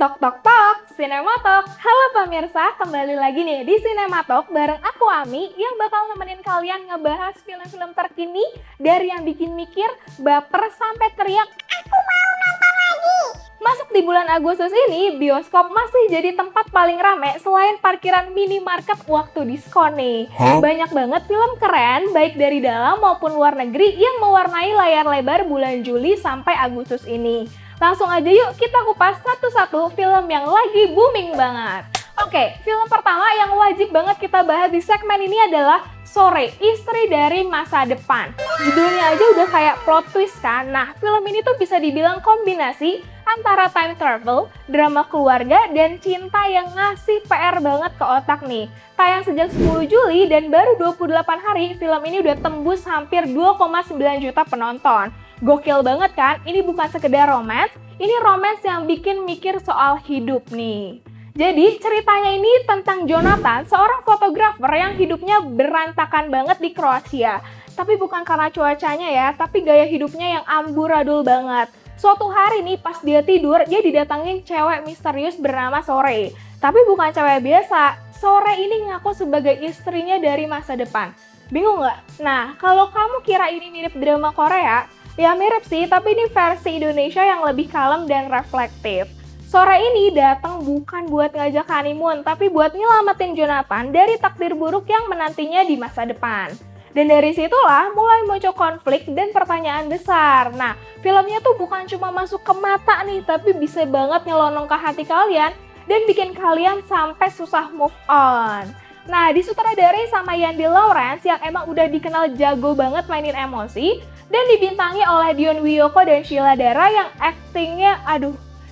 Tok tok tok, Sinematok. Halo pemirsa, kembali lagi nih di Sinematok bareng aku Ami yang bakal nemenin kalian ngebahas film-film terkini dari yang bikin mikir, baper sampai teriak, aku mau nonton lagi. Masuk di bulan Agustus ini, bioskop masih jadi tempat paling rame selain parkiran minimarket waktu diskon nih. Banyak banget film keren baik dari dalam maupun luar negeri yang mewarnai layar lebar bulan Juli sampai Agustus ini. Langsung aja yuk kita kupas satu-satu film yang lagi booming banget. Oke, film pertama yang wajib banget kita bahas di segmen ini adalah Sore, Istri dari Masa Depan. Judulnya aja udah kayak plot twist kan? Nah, film ini tuh bisa dibilang kombinasi antara time travel, drama keluarga, dan cinta yang ngasih PR banget ke otak nih. Tayang sejak 10 Juli dan baru 28 hari, film ini udah tembus hampir 2,9 juta penonton. Gokil banget kan? Ini bukan sekedar romance, ini romance yang bikin mikir soal hidup nih. Jadi ceritanya ini tentang Jonathan, seorang fotografer yang hidupnya berantakan banget di Kroasia. Tapi bukan karena cuacanya ya, tapi gaya hidupnya yang amburadul banget. Suatu hari nih pas dia tidur, dia didatangin cewek misterius bernama Sore. Tapi bukan cewek biasa, Sore ini ngaku sebagai istrinya dari masa depan. Bingung nggak? Nah, kalau kamu kira ini mirip drama Korea, ya mirip sih, tapi ini versi Indonesia yang lebih kalem dan reflektif. Sore ini datang bukan buat ngajak honeymoon, tapi buat nyelamatin Jonathan dari takdir buruk yang menantinya di masa depan. Dan dari situlah mulai muncul konflik dan pertanyaan besar. Nah, filmnya tuh bukan cuma masuk ke mata nih, tapi bisa banget nyelonong ke hati kalian dan bikin kalian sampai susah move on. Nah, disutradarai sama Yandi Lawrence yang emang udah dikenal jago banget mainin emosi, dan dibintangi oleh Dion Wiyoko dan Sheila Dara yang aktingnya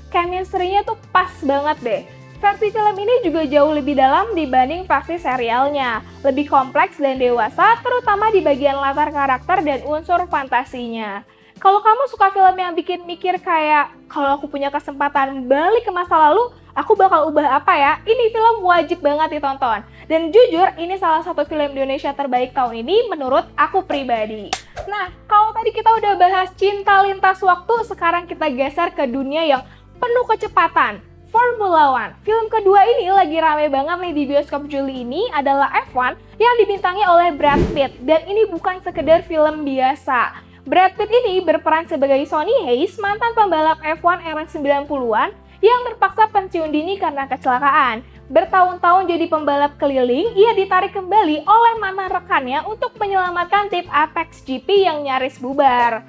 chemistry-nya tuh pas banget deh. Versi film ini juga jauh lebih dalam dibanding versi serialnya. Lebih kompleks dan dewasa, terutama di bagian latar karakter dan unsur fantasinya. Kalau kamu suka film yang bikin mikir kayak, kalau aku punya kesempatan balik ke masa lalu, aku bakal ubah apa ya? Ini film wajib banget ditonton. Dan jujur, ini salah satu film Indonesia terbaik tahun ini menurut aku pribadi. Nah, kalau tadi kita udah bahas cinta lintas waktu, sekarang kita geser ke dunia yang penuh kecepatan, Formula One. Film kedua ini lagi rame banget nih di bioskop Juli ini adalah F1 yang dibintangi oleh Brad Pitt. Dan ini bukan sekedar film biasa. Brad Pitt ini berperan sebagai Sonny Hayes, mantan pembalap F1 era 90-an yang terpaksa pensiun dini karena kecelakaan. Bertahun-tahun jadi pembalap keliling, ia ditarik kembali oleh mantan rekannya untuk menyelamatkan tim Apex GP yang nyaris bubar.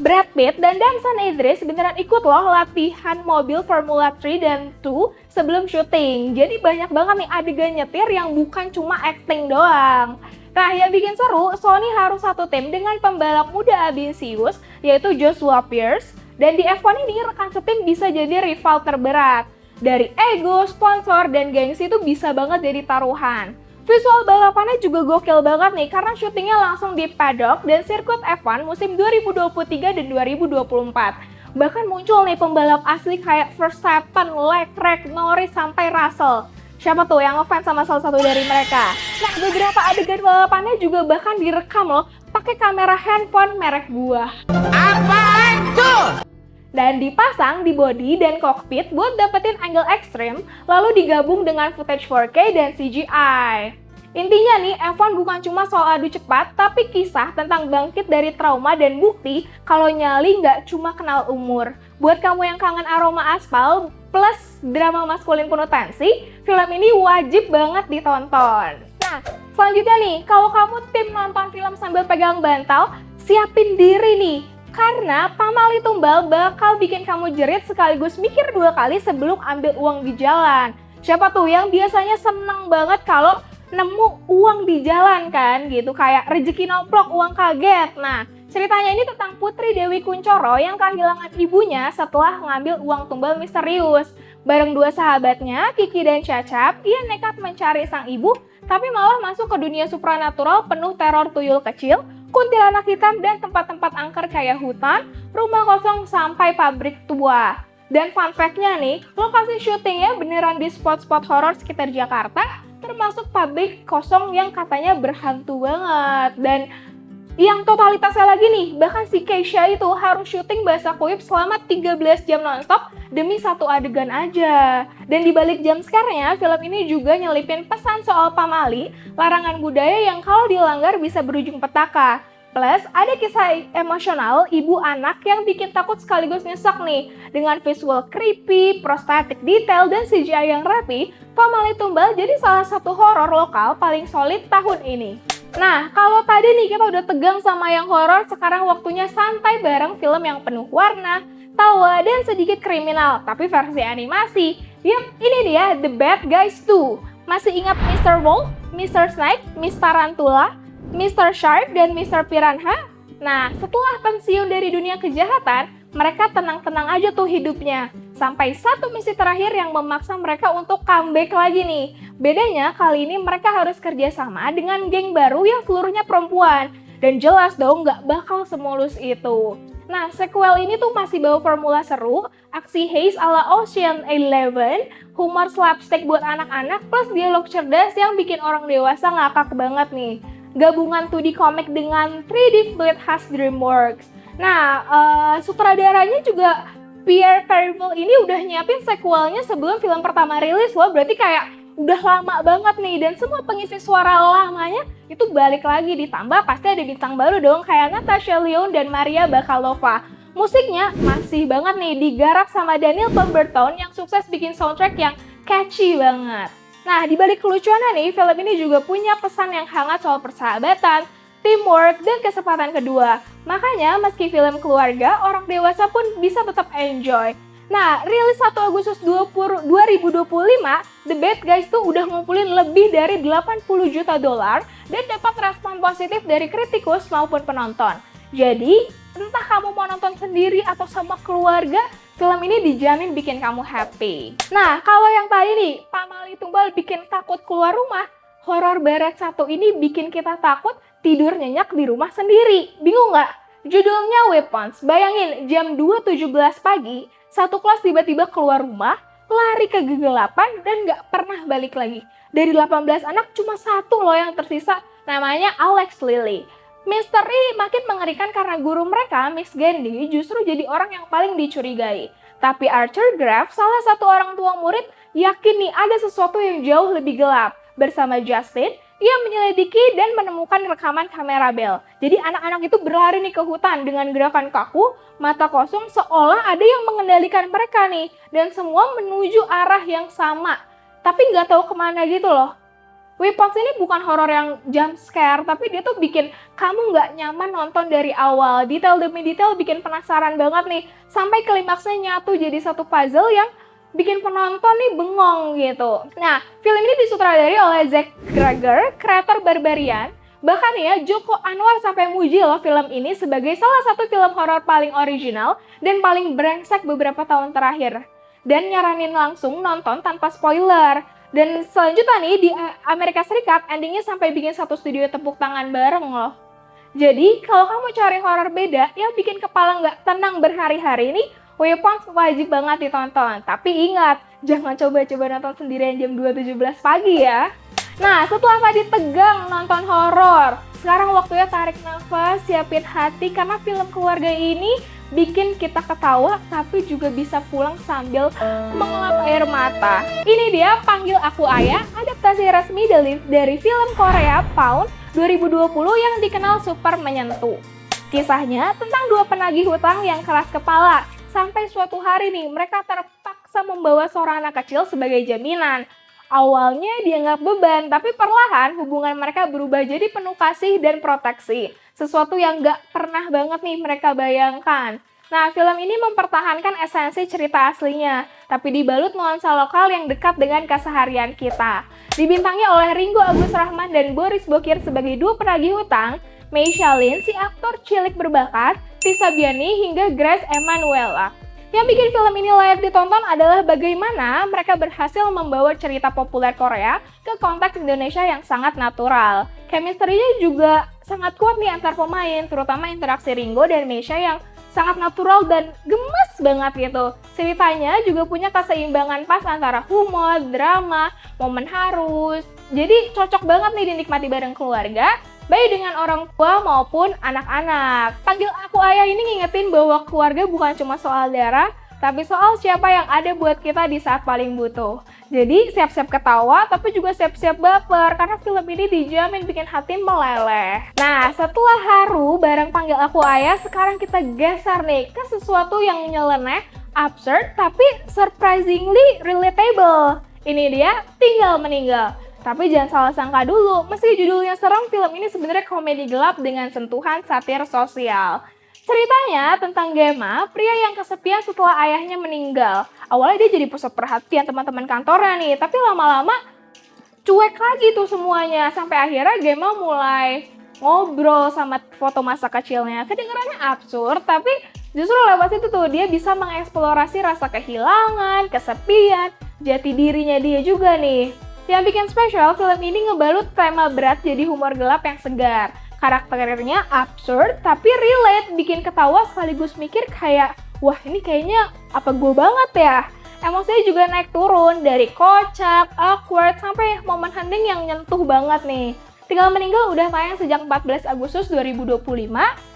Brad Pitt dan Damson Idris beneran ikut loh latihan mobil Formula 3 dan 2 sebelum syuting. Jadi banyak banget nih adegan nyetir yang bukan cuma acting doang. Nah, yang bikin seru, Sony harus satu tim dengan pembalap muda ambisius yaitu Joshua Pierce. Dan di F1 ini rekan setim bisa jadi rival terberat. Dari ego, sponsor, dan gengsi itu bisa banget jadi taruhan. Visual balapannya juga gokil banget nih karena syutingnya langsung di paddock dan sirkuit F1 musim 2023 dan 2024. Bahkan muncul nih pembalap asli kayak Verstappen, Leclerc, Norris, sampai Russell. Siapa tuh yang ngefans sama salah satu dari mereka? Nah, beberapa adegan balapannya juga bahkan direkam loh pakai kamera handphone merek buah. Apaan tuh? Dan dipasang di bodi dan kokpit buat dapetin angle ekstrim, lalu digabung dengan footage 4K dan CGI. Intinya nih, F1 bukan cuma soal adu cepat, tapi kisah tentang bangkit dari trauma dan bukti kalau nyali nggak cuma kenal umur. Buat kamu yang kangen aroma aspal plus drama maskulin penuh tensi, film ini wajib banget ditonton. Nah, selanjutnya nih, kalau kamu tim nonton film sambil pegang bantal, siapin diri nih. Karena pamali tumbal bakal bikin kamu jerit sekaligus mikir dua kali sebelum ambil uang di jalan. Siapa tuh yang biasanya seneng banget kalau nemu uang di jalan kan gitu, kayak rezeki nomplok, uang kaget. Nah, ceritanya ini tentang Putri Dewi Kunchoro yang kehilangan ibunya setelah ngambil uang tumbal misterius. Bareng dua sahabatnya, Kiki dan Cacap, ia nekat mencari sang ibu, tapi malah masuk ke dunia supranatural penuh teror tuyul kecil, kuntilanak hitam, dan tempat-tempat angker kayak hutan, rumah kosong, sampai pabrik tua. Dan fun fact-nya nih, lokasi syutingnya beneran di spot-spot horor sekitar Jakarta, termasuk pabrik kosong yang katanya berhantu banget. Dan Yang totalitasnya lagi nih, bahkan si Keisha itu harus syuting bahasa kuip selama 13 jam nonstop demi satu adegan aja. Dan di balik jam scare-nya, film ini juga nyelipin pesan soal pamali, larangan budaya yang kalau dilanggar bisa berujung petaka. Plus, ada kisah emosional ibu anak yang bikin takut sekaligus nyesek nih. Dengan visual creepy, prosthetic detail, dan CGI yang rapi, Pamali Tumbal jadi salah satu horor lokal paling solid tahun ini. Nah, kalau tadi nih kita udah tegang sama yang horor, sekarang waktunya santai bareng film yang penuh warna, tawa, dan sedikit kriminal, tapi versi animasi. Yap, ini dia The Bad Guys 2. Masih ingat Mr. Wolf, Mr. Snake, Miss Tarantula, Mr. Shark, dan Mr. Piranha? Nah, setelah pensiun dari dunia kejahatan, mereka tenang-tenang aja tuh hidupnya. Sampai satu misi terakhir yang memaksa mereka untuk comeback lagi nih. Bedanya kali ini mereka harus kerjasama dengan geng baru yang seluruhnya perempuan. Dan jelas dong nggak bakal semulus itu. Nah, sequel ini tuh masih bawa formula seru, aksi heist ala Ocean Eleven, humor slapstick buat anak-anak, plus dialog cerdas yang bikin orang dewasa ngakak banget nih. Gabungan 2D comic dengan 3D fluid khas DreamWorks. Nah, sutradaranya juga Pierre Periville ini udah nyiapin sequelnya sebelum film pertama rilis loh, berarti kayak udah lama banget nih, dan semua pengisi suara lamanya itu balik lagi, ditambah pasti ada bintang baru dong kayak Natasha Lyonne dan Maria Bakalova. Musiknya masih banget nih digarap sama Daniel Pemberton yang sukses bikin soundtrack yang catchy banget. Nah, di balik kelucuannya nih, film ini juga punya pesan yang hangat soal persahabatan, teamwork, dan kesempatan kedua. Makanya, meski film keluarga, orang dewasa pun bisa tetap enjoy. Nah, rilis 1 Agustus 2025, The Bad Guys tuh udah ngumpulin lebih dari 80 juta dolar dan dapat respon positif dari kritikus maupun penonton. Jadi, entah kamu mau nonton sendiri atau sama keluarga, film ini dijamin bikin kamu happy. Nah, kalau yang tadi nih, Pamali Tumbal bikin takut keluar rumah, horor barat satu ini bikin kita takut tidur nyenyak di rumah sendiri. Bingung nggak? Judulnya Weapons. Bayangin, jam 2.17 pagi, satu kelas tiba-tiba keluar rumah, lari ke kegelapan, dan nggak pernah balik lagi. Dari 18 anak, cuma satu loh yang tersisa, namanya Alex Lily. Misteri makin mengerikan karena guru mereka, Miss Gandy, justru jadi orang yang paling dicurigai. Tapi Archer Graff, salah satu orang tua murid, yakin nih ada sesuatu yang jauh lebih gelap. Bersama Justin, ia menyelidiki dan menemukan rekaman kamera Bell. Jadi anak-anak itu berlari nih ke hutan dengan gerakan kaku, mata kosong, seolah ada yang mengendalikan mereka nih. Dan semua menuju arah yang sama, tapi nggak tahu kemana gitu loh. Weapons ini bukan horor yang jump scare, tapi dia tuh bikin kamu nggak nyaman nonton dari awal. Detail demi detail bikin penasaran banget nih. Sampai klimaksnya nyatu jadi satu puzzle yang bikin penonton nih bengong gitu. Nah, film ini disutradarai oleh Zack Cregger, kreator Barbarian. Bahkan ya, Joko Anwar sampai muji loh film ini sebagai salah satu film horor paling original dan paling brengsek beberapa tahun terakhir. Dan nyaranin langsung nonton tanpa spoiler. Dan selanjutnya nih, di Amerika Serikat, endingnya sampai bikin satu studio tepuk tangan bareng loh. Jadi, kalau kamu cari horor beda yang bikin kepala nggak tenang berhari-hari ini, Weapons wajib banget ditonton. Tapi ingat, jangan coba-coba nonton sendirian jam 2.17 pagi ya. Nah, setelah tadi tegang nonton horor, sekarang waktunya tarik nafas, siapin hati, karena film keluarga ini bikin kita ketawa tapi juga bisa pulang sambil mengelap air mata. Ini dia Panggil Aku Ayah, adaptasi resmi dari film Korea Pound 2020 yang dikenal super menyentuh. Kisahnya tentang dua penagih hutang yang keras kepala. Sampai suatu hari nih, mereka terpaksa membawa seorang anak kecil sebagai jaminan. Awalnya dianggap beban, tapi perlahan hubungan mereka berubah jadi penuh kasih dan proteksi. Sesuatu yang gak pernah banget nih mereka bayangkan. Nah, film ini mempertahankan esensi cerita aslinya, tapi dibalut nuansa lokal yang dekat dengan keseharian kita. Dibintangi oleh Ringo Agus Rahman dan Boris Bokir sebagai dua penagih hutang, Meisha Lin, si aktor cilik berbakat, Tisa Biani, hingga Grace Emanuela. Yang bikin film ini layak ditonton adalah bagaimana mereka berhasil membawa cerita populer Korea ke konteks Indonesia yang sangat natural. Chemistry-nya juga sangat kuat nih antar pemain, terutama interaksi Ringo dan Meisha yang sangat natural dan gemes banget gitu. Ceritanya juga punya keseimbangan pas antara humor, drama, momen harus. Jadi cocok banget nih dinikmati bareng keluarga. baik dengan orang tua maupun anak-anak. Panggil Aku Ayah ini ngingetin bahwa keluarga bukan cuma soal darah, tapi soal siapa yang ada buat kita di saat paling butuh. Jadi siap-siap ketawa, tapi juga siap-siap baper, karena film ini dijamin bikin hati meleleh. Nah, setelah haru bareng Panggil Aku Ayah, sekarang kita geser nih ke sesuatu yang nyeleneh, absurd, tapi surprisingly relatable. Ini dia, Tinggal Meninggal. Tapi jangan salah sangka dulu, meski judulnya serem, film ini sebenarnya komedi gelap dengan sentuhan satir sosial. Ceritanya tentang Gemma, pria yang kesepian setelah ayahnya meninggal. Awalnya dia jadi pusat perhatian teman-teman kantornya nih, tapi lama-lama cuek lagi tuh semuanya. Sampai akhirnya Gemma mulai ngobrol sama foto masa kecilnya. Kedengarannya absurd, tapi justru lewat itu tuh dia bisa mengeksplorasi rasa kehilangan, kesepian, jati dirinya dia juga nih. Yang bikin spesial, film ini ngebalut tema berat jadi humor gelap yang segar. Karakternya absurd tapi relate, bikin ketawa sekaligus mikir kayak, wah ini kayaknya apa gue banget ya. Emosinya juga naik turun, dari kocak, awkward, sampai momen hening yang nyentuh banget nih. Tinggal Meninggal udah tayang sejak 14 Agustus 2025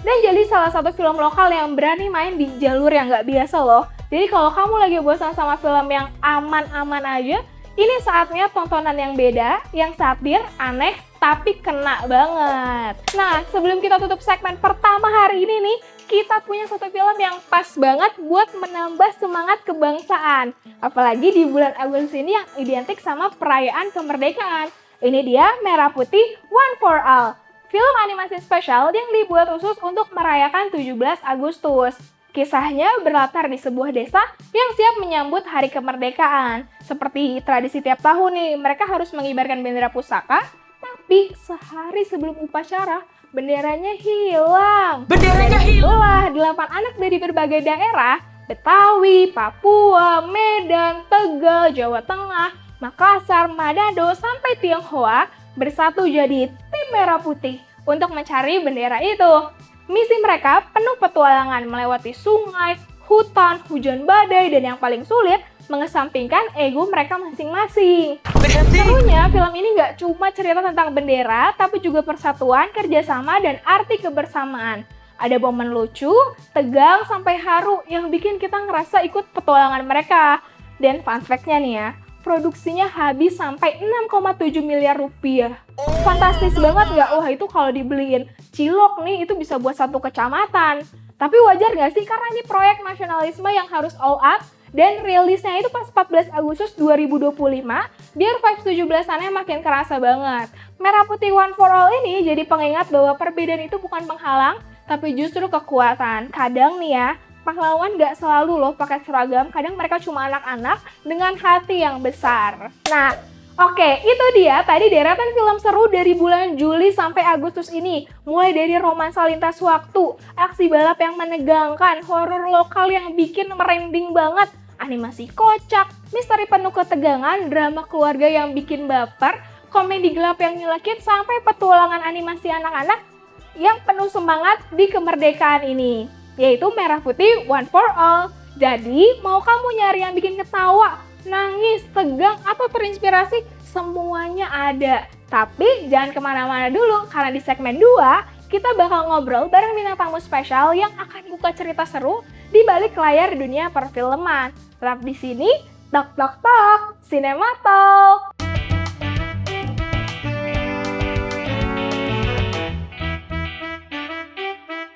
dan jadi salah satu film lokal yang berani main di jalur yang nggak biasa loh. Jadi kalau kamu lagi bosan sama film yang aman-aman aja, ini saatnya tontonan yang beda, yang satir, aneh, tapi kena banget. Nah, sebelum kita tutup segmen pertama hari ini nih, kita punya satu film yang pas banget buat menambah semangat kebangsaan. Apalagi di bulan Agustus ini yang identik sama perayaan kemerdekaan. Ini dia Merah Putih One for All. Film animasi spesial yang dibuat khusus untuk merayakan 17 Agustus. Kisahnya berlatar di sebuah desa yang siap menyambut hari kemerdekaan. Seperti tradisi tiap tahun nih, mereka harus mengibarkan bendera pusaka, tapi sehari sebelum upacara, benderanya hilang. Benderanya hilang! Itulah 8 anak dari berbagai daerah, Betawi, Papua, Medan, Tegal, Jawa Tengah, Makassar, Manado, sampai Tionghoa, bersatu jadi tim Merah Putih untuk mencari bendera itu. Misi mereka penuh petualangan melewati sungai, hutan, hujan badai, dan yang paling sulit, mengesampingkan ego mereka masing-masing. Serunya, film ini nggak cuma cerita tentang bendera, tapi juga persatuan, kerjasama, dan arti kebersamaan. Ada momen lucu, tegang, sampai haru yang bikin kita ngerasa ikut petualangan mereka. Dan fun fact-nya nih ya, produksinya habis sampai 6,7 miliar rupiah. Fantastis banget nggak? Wah, itu kalau dibeliin cilok nih, itu bisa buat satu kecamatan. Tapi wajar nggak sih? Karena ini proyek nasionalisme yang harus all out, dan rilisnya itu pas 14 Agustus 2025, biar vibes 17-annya makin kerasa banget. Merah Putih One for All ini jadi pengingat bahwa perbedaan itu bukan penghalang, tapi justru kekuatan. Kadang nih ya, pahlawan gak selalu loh pakai seragam, kadang mereka cuma anak-anak dengan hati yang besar. Nah, oke, itu dia tadi deretan film seru dari bulan Juli sampai Agustus ini. Mulai dari romansa lintas waktu, aksi balap yang menegangkan, horor lokal yang bikin merinding banget, animasi kocak, misteri penuh ketegangan, drama keluarga yang bikin baper, komedi gelap yang nyelekit, sampai petualangan animasi anak-anak yang penuh semangat di kemerdekaan ini. Yaitu Merah Putih One for All. Jadi, mau kamu nyari yang bikin ketawa, nangis, tegang, atau terinspirasi, semuanya ada. Tapi jangan kemana-mana dulu, karena di segmen 2, kita bakal ngobrol bareng bintang tamu spesial yang akan buka cerita seru di balik layar dunia perfilman. Tetap di sini, tok tok tok, Cinema Talk.